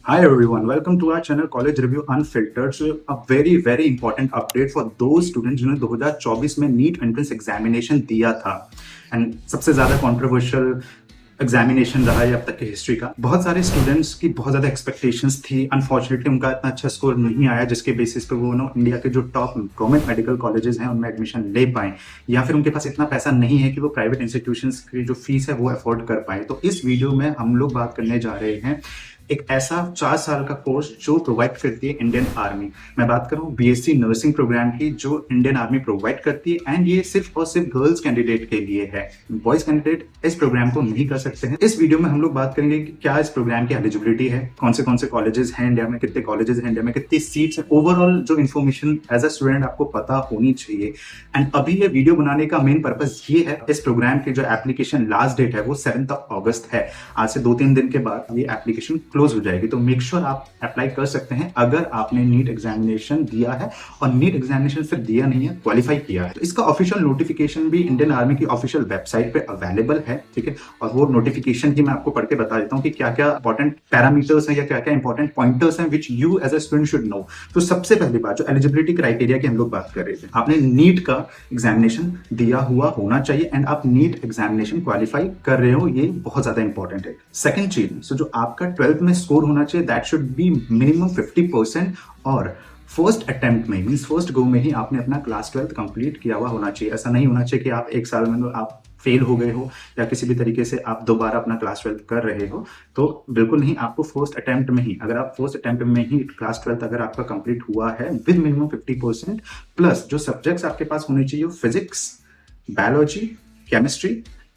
Hi everyone, welcome to our channel College Review Unfiltered. So a very important update for those students जिन्होंने 2024 में NEET entrance examination दिया था and सबसे ज्यादा controversial examination रहा है अब तक की हिस्ट्री का। बहुत सारे स्टूडेंट्स की बहुत ज्यादा एक्सपेक्टेशंस थी। अनफॉर्चुनेटली उनका इतना अच्छा स्कोर नहीं आया जिसके बेसिस पे वो इंडिया के जो टॉप गवर्नमेंट मेडिकल कॉलेजेस हैं उनमें एडमिशन ले पाए, या फिर उनके पास इतना पैसा नहीं है कि वो प्राइवेट इंस्टीट्यूशंस की जो फीस है वो अफोर्ड कर पाए। तो इस वीडियो में हम लोग बात करने जा रहे हैं एक ऐसा 4 साल का कोर्स जो प्रोवाइड करती है इंडियन आर्मी। मैं बात कर रहा हूँ बीएससी नर्सिंग प्रोग्राम की जो इंडियन आर्मी प्रोवाइड करती है, एंड ये सिर्फ और सिर्फ गर्ल्स कैंडिडेट के लिए है। बॉयज कैंडिडेट इस प्रोग्राम को नहीं कर सकते हैं। इस वीडियो में हम लोग बात करेंगे कि क्या इस प्रोग्राम की एलिजिबिलिटी है, कौन से कॉलेजेस हैं इंडिया में, कितने कॉलेजेस हैं इंडिया में, कितनी सीट्स है, ओवरऑल जो इन्फॉर्मेशन एज अ स्टूडेंट आपको पता होनी चाहिए। एंड अभी ये वीडियो बनाने का मेन पर्पज ये है, इस प्रोग्राम की जो एप्लीकेशन लास्ट डेट है वो 7 अगस्त है। आज से 2-3 दिन के बाद ये एप्लीकेशन क्लोज हो जाएगी, तो मेक श्योर आप अप्लाई कर सकते हैं अगर आपने नीट एग्जामिनेशन दिया है और नीट एग्जामिनेशन सिर्फ दिया नहीं है, क्वालिफाई किया है। तो इसका ऑफिशियल नोटिफिकेशन भी इंडियन आर्मी की ऑफिशियल वेबसाइट पे अवेलेबल है, ठीक है। और वो नोटिफिकेशन की मैं आपको पढ़ के बता देता हूँ कि क्या क्या इंपॉर्टेंट पैरामीटर्स हैं या क्या क्या इंपॉर्टेंट पॉइंटर्स हैं which you as a student should know. तो सबसे पहली बात, जो एलिजिबिलिटी क्राइटेरिया की हम लोग बात कर रहे थे, आपने नीट का एग्जामिनेशन दिया हुआ होना चाहिए एंड आप नीट एग्जामिनेशन क्वालिफाई कर रहे हो, ये बहुत ज्यादा इंपॉर्टेंट है। सेकंड चीज, जो आपका 12th में स्कोर होना चाहिए, दैट शुड बी मिनिमम 50%, और फर्स्ट अटेम्प्ट में मींस फर्स्ट गो में ही आपने अपना क्लास 12th कंप्लीट किया हुआ होना चाहिए। ऐसा नहीं होना चाहिए कि आप एक साल में आप फेल हो गए हो या किसी भी तरीके से आप दोबारा अपना क्लास 12th कर रहे हो, तो बिल्कुल नहीं। आपको फर्स्ट अटेम्प्ट में ही, अगर आप फर्स्ट अटेम्प्ट में ही क्लास 12th अगर आपका कंप्लीट हुआ है विद मिनिमम 50%, प्लस जो सब्जेक्ट्स आपके पास होने चाहिए physics, biology, chemistry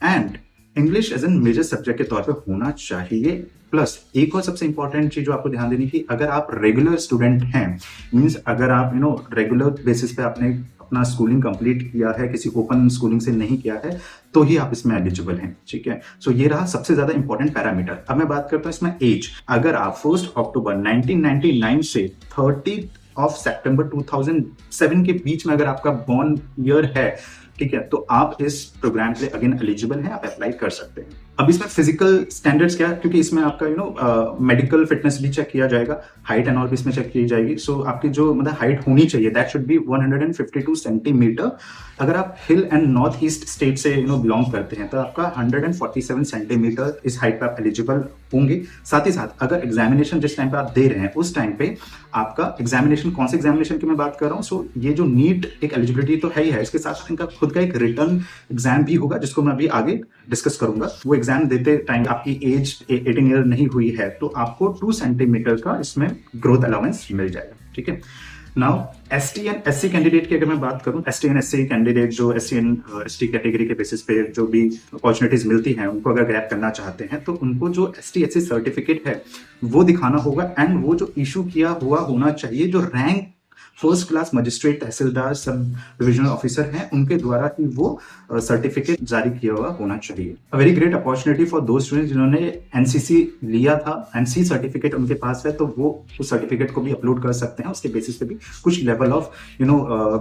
and English as an major subject के तौर पे होना चाहिए। प्लस एक और सबसे इंपॉर्टेंट चीज जो आपको ध्यान देनी की, अगर आप रेगुलर स्टूडेंट हैं, मींस अगर आप रेगुलर बेसिस पे आपने अपना स्कूलिंग कंप्लीट किया है, किसी ओपन स्कूलिंग से नहीं किया है, तो ही आप इसमें एलिजिबल हैं, ठीक है। सो ये रहा सबसे ज्यादा इंपॉर्टेंट पैरामीटर। अब मैं बात करता हूँ इसमें एज। अगर आप 1 अक्टूबर 1999 से 30 सितंबर 2007 के बीच में अगर आपका बॉर्न ईयर है, ठीक है, तो आप इस प्रोग्राम के लिए अगेन एलिजिबल हैं, आप अप्लाई कर सकते हैं। अब इसमें फिजिकल स्टैंडर्ड्स क्या है, क्योंकि इसमें आपका मेडिकल फिटनेस भी चेक किया जाएगा, हाइट एंड ऑल भी इसमें चेक की जाएगी। सो आपकी जो मतलब हाइट होनी चाहिए दैट शुड बी 152 सेंटीमीटर। अगर आप हिल एंड नॉर्थ ईस्ट स्टेट से बिलोंग करते हैं तो आपका 147 सेंटीमीटर इस हाइट पर आप एलिजिबल होंगे। साथ ही साथ अगर एग्जामिनेशन जिस टाइम पे आप दे रहे हैं उस टाइम पे आपका एग्जामिनेशन, कौन से एग्जामिनेशन की मैं बात कर रहा हूँ, सो ये जो नीट एक एलिजिबिलिटी तो है ही है, इसके साथ साथ इनका खुद का एक रिटर्न एग्जाम भी होगा जिसको मैं अभी आगे डिस्कस करूंगा। वो एग्जाम देते टाइम आपकी एज 18 ईयर नहीं हुई है तो आपको 2 सेंटीमीटर का इसमें ग्रोथ अलाउंस मिल जाएगा, ठीक है। Now ST and SC candidate की अगर मैं बात करूं, एसटी एंड एससी कैंडिडेट जो एससी एंड एसटी कैटेगरी के बेसिस पे जो भी अपॉर्चुनिटीज मिलती हैं उनको अगर ग्रैब करना चाहते हैं तो उनको जो एसटी एससी सर्टिफिकेट है वो दिखाना होगा, एंड वो जो इशू किया हुआ होना चाहिए जो रैंक फर्स्ट क्लास मजिस्ट्रेट, तहसीलदार, सब डिविजनल ऑफिसर हैं उनके द्वारा ही वो सर्टिफिकेट जारी किया हुआ होना चाहिए। A very great opportunity for दो स्टूडेंट्स जिन्होंने एनसीसी लिया था, एनसी सर्टिफिकेट उनके पास है, तो वो उस सर्टिफिकेट को भी अपलोड कर सकते हैं, उसके बेसिस पे भी कुछ लेवल ऑफ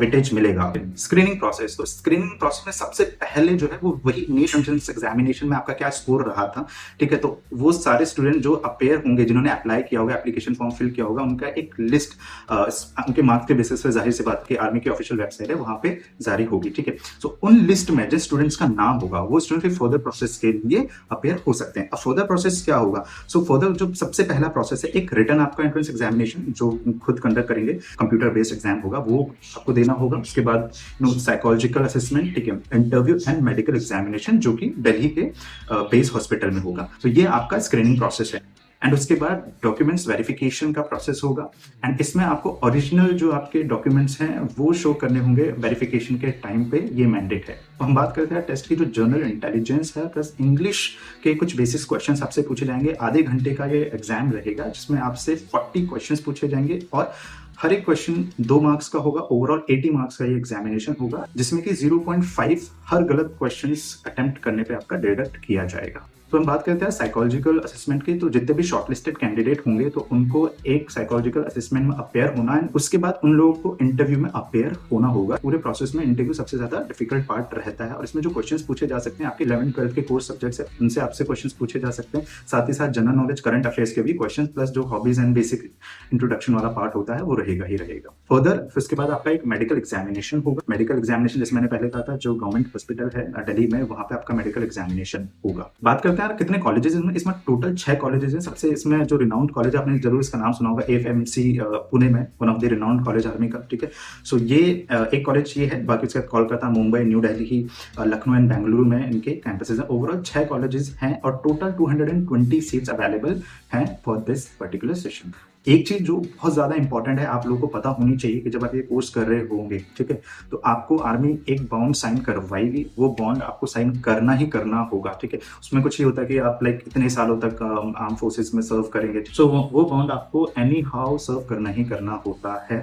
वेटेज मिलेगा। स्क्रीनिंग प्रोसेस, तो स्क्रीनिंग प्रोसेस में सबसे पहले जो है वो वही नीट एंट्रेंस एग्जामिनेशन में आपका क्या स्कोर रहा था, ठीक है। तो वो सारे स्टूडेंट जो अपेयर होंगे, जिन्होंने अप्लाई किया होगा, एप्लीकेशन फॉर्म फिल किया होगा, उनका एक लिस्ट उनके मार्क्स के बेसिस पे जाहिर सी बात की आर्मी की ऑफिशियल वेबसाइट है वहां पे जारी होगी, ठीक है। सो उन लिस्ट में जिन स्टूडेंट्स का नाम होगा वो स्टूडेंट फिर फर्दर प्रोसेस के लिए अपेयर हो सकते हैं। अब फर्दर प्रोसेस क्या होगा, सो फर्दर जो सबसे पहला प्रोसेस है, एक रिटन आपका एंट्रेंस एग्जामिनेशन जो खुद कंडक्ट करेंगे, कंप्यूटर बेस्ड एग्जाम होगा, वो आपको देना होगा। उसके बाद साइकोलॉजिकल असेसमेंट, ठीक है, इंटरव्यू एंड मेडिकल एग्जामिनेशन जो कि दिल्ली के बेस हॉस्पिटल में होगा। तो ये आपका स्क्रीनिंग प्रोसेस है। एंड उसके बाद डॉक्यूमेंट्स वेरिफिकेशन का प्रोसेस होगा, एंड इसमें आपको ओरिजिनल जो आपके डॉक्यूमेंट्स हैं वो शो करने होंगे वेरिफिकेशन के टाइम पे, ये मैंडेट है। तो हम बात करते हैं टेस्ट की जो जनरल इंटेलिजेंस है प्लस इंग्लिश के कुछ बेसिक क्वेश्चंस आपसे पूछे जाएंगे। आधे घंटे का ये एग्जाम रहेगा जिसमें आपसे 40 क्वेश्चंस पूछे जाएंगे और हर एक क्वेश्चन 2 मार्क्स का होगा। ओवरऑल 80 मार्क्स का ये एग्जामिनेशन होगा जिसमें कि 0.5 हर गलत क्वेश्चंस अटेम्प्ट करने पे आपका डिडक्ट किया जाएगा। तो हम बात करते हैं साइकोलॉजिकल असेसमेंट की। तो जितने भी शॉर्टलिस्टेड कैंडिडेट होंगे तो उनको एक साइकोलॉजिकल असेसमेंट में अपेयर होना है, उसके बाद उन लोगों को इंटरव्यू में अपेयर होना होगा। पूरे प्रोसेस में इंटरव्यू सबसे ज्यादा डिफिकल्ट पार्ट रहता है और इसमें जो क्वेश्चंस पूछे जा सकते हैं आपके 11th-12th के कोर्स सब्जेक्ट्स है उनसे आपसे क्वेश्चंस पूछे जा सकते हैं। साथ ही साथ जनरल नॉलेज, करंट अफेयर्स के भी क्वेश्चन प्लस जो हॉबीज एंड बेसिक इंट्रोडक्शन वाला पार्ट होता है वो रहेगा ही रहेगा। फर्दर फिर उसके बाद आपका एक मेडिकल एग्जामिनेशन होगा। मेडिकल एग्जामिनेशन जैसे मैंने पहले कहा था, जो गवर्नमेंट हॉस्पिटल है दिल्ली में, वहां पे आपका मेडिकल एग्जामिनेशन होगा। बात करते हैं कितने कॉलेजेस इसमें टोटल 6 कॉलेजेस हैं। सबसे इसमें जो रिनाउंड कॉलेज, आपने जरूर इसका नाम सुना होगा, एफएमसी पुणे में, one of the renowned college army का, ठीक है। सो ये एक कॉलेज ये है, बाकी इसका कोलकाता, मुंबई, न्यू दिल्ली, लखनऊ एंड बेंगलुरु में इनके कैंपसेस हैं। ओवरऑल 6 कॉलेजेस हैं और टोटल 220 सीट्स अवेलेबल हैं फॉर दिस पर्टिकुलर सेशन। एक चीज जो बहुत ज्यादा इंपॉर्टेंट है, आप लोगों को पता होनी चाहिए कि जब आप ये कोर्स कर रहे होंगे, ठीक है, तो आपको आर्मी एक बॉन्ड साइन करवाएगी। वो बॉन्ड आपको साइन करना ही करना होगा, ठीक है। उसमें कुछ ये होता है कि आप लाइक इतने सालों तक आर्म फोर्सेस में सर्व करेंगे, सो वो बॉन्ड आपको एनी हाउ सर्व करना ही करना होता है,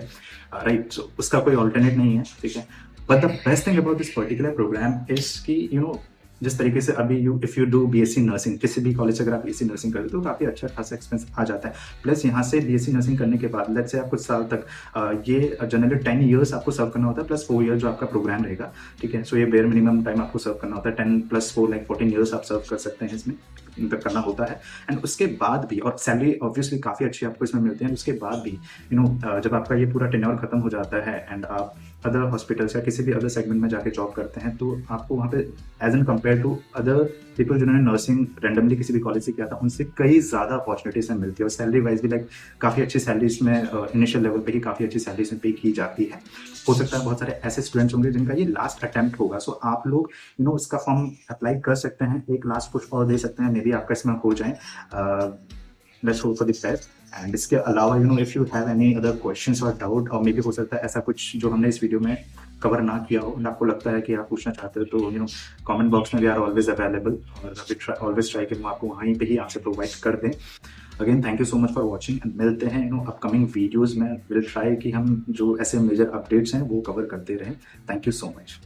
राइट। सो उसका कोई ऑल्टरनेट नहीं है, ठीक है। But the best thing about this particular program is कि जिस तरीके से अभी if you do BSc nursing, किसी भी कॉलेज से अगर आप बीएससी नर्सिंग करते हो तो काफ़ी अच्छा खासा एक्सपेंस आ जाता है। प्लस यहाँ से बीएससी नर्सिंग करने के बाद लेट्स से आप कुछ साल तक ये जनरली 10 ईयर्स आपको सर्व करना होता है, प्लस 4 ईयर जो आपका प्रोग्राम रहेगा, ठीक है। सो ये बेयर मिनिमम टाइम आपको सर्व करना होता है। 10 + 4 लाइक 14 ईयर्स आप सर्व कर सकते हैं, इसमें करना होता है। एंड उसके बाद भी, और सैलरी ऑब्वियसली काफ़ी अच्छी आपको इसमें मिलती है। उसके बाद भी जब आपका ये पूरा टेन्योर खत्म हो जाता है एंड आप अदर हॉस्पिटल्स या किसी भी अदर सेगमेंट में जाके जॉब करते हैं, तो आपको वहाँ पे as an compare to other people जिन्होंने नर्सिंग रेंडमली किसी भी कॉलेज से किया था, उनसे कई ज़्यादा अपॉर्चुनिटीज मिलती है। और सैलरी वाइज भी लाइक काफ़ी अच्छी सैलरीज में इनिशियल लेवल पे ही काफ़ी अच्छी सैलरीज में पे की जाती है। हो सकता है बहुत सारे ऐसे स्टूडेंट्स होंगे जिनका ये लास्ट अटेम्प्ट होगा, सो आप लोग इसका फॉर्म अप्लाई कर सकते हैं, एक लास्ट पुश और दे सकते हैं, मे बी आपका इसमें हो जाए। Let's hope for the best. And इसके अलावा if you have any other questions और डाउट, और मे बी हो सकता है ऐसा कुछ जो हमने इस वीडियो में कवर ना किया हो, आपको लगता है कि आप पूछना चाहते हो, तो कमेंट बॉक्स में वी आर ऑलवेज अवेलेबल, और ऑलवेज ट्राई करें आपको वहीं पे ही आंसर प्रोवाइड कर दें। Again thank you so much for watching and मिलते हैं अपकमिंग वीडियोज़ में। विल ट्राई कि हम जो ऐसे मेजर अपडेट्स हैं वो कवर करते रहें। Thank you so much.